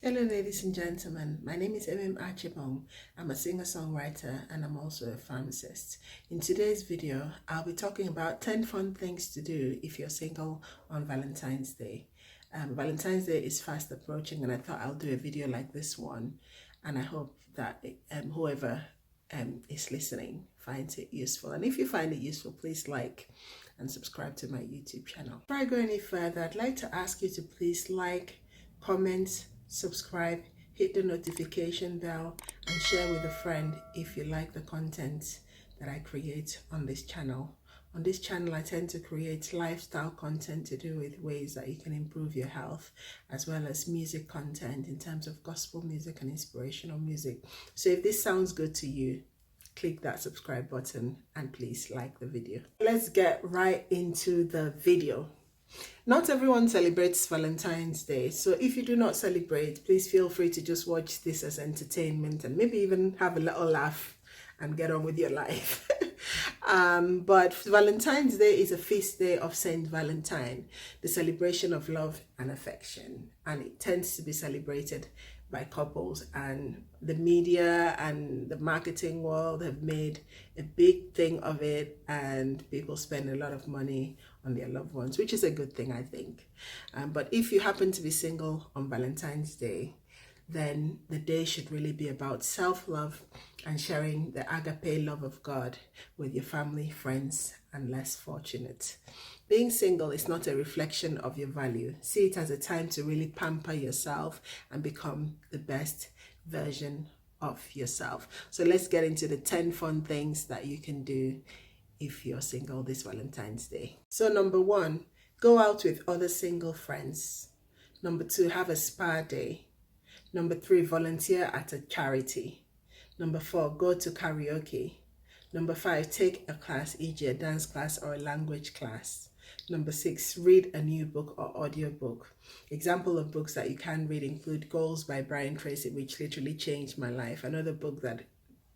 Hello ladies and gentlemen, my name is Achibong. I'm a singer-songwriter and I'm also a pharmacist. In today's video, I'll be talking about 10 fun things to do if you're single on Valentine's Day. Valentine's Day is fast approaching and I thought I'll do a video like this one, and I hope that whoever is listening finds it useful. And if you find it useful, please like and subscribe to my YouTube channel. Before I go any further, I'd like to ask you to please like, comment, subscribe, hit the notification bell, and share with a friend if you like the content that I create on this channel. On this channel, I tend to create lifestyle content to do with ways that you can improve your health, as well as music content in terms of gospel music and inspirational music. So if this sounds good to you, click that subscribe button and please like the video. Let's get right into the video. Not everyone celebrates Valentine's Day, so if you do not celebrate, please feel free to just watch this as entertainment and maybe even have a little laugh and get on with your life. But Valentine's Day is a feast day of Saint Valentine, the celebration of love and affection, and it tends to be celebrated by couples, and the media and the marketing world have made a big thing of it, and people spend a lot of money on their loved ones, which is a good thing, I think. But if you happen to be single on Valentine's Day, then the day should really be about self-love and sharing the agape love of God with your family, friends, and less fortunate. Being single is not a reflection of your value. See it as a time to really pamper yourself and become the best version of yourself. So let's get into the 10 fun things that you can do if you're single this Valentine's Day. So number 1, go out with other single friends. Number 2, have a spa day. Number 3, volunteer at a charity. Number 4, go to karaoke. Number 5, take a class, e.g. a dance class or a language class. Number 6, read a new book or audiobook. Example of books that you can read include Goals by Brian Tracy, which literally changed my life. Another book that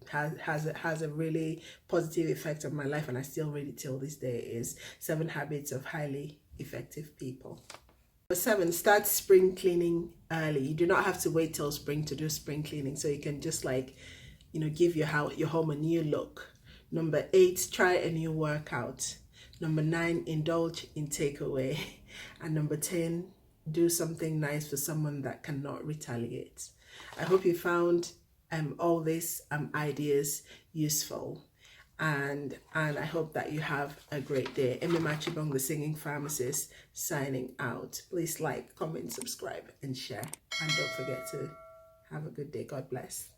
has a really positive effect on my life, and I still read it till this day, is 7 Habits of Highly Effective People. Number 7, start spring cleaning early. You do not have to wait till spring to do spring cleaning, so you can just give your home a new look. Number 8, try a new workout. Number 9, indulge in takeaway. And number 10, do something nice for someone that cannot retaliate. I hope you found all these ideas useful, and I hope that you have a great day. Achibong, the singing pharmacist, signing out. Please like, comment, subscribe, and share, and don't forget to have a good day. God bless.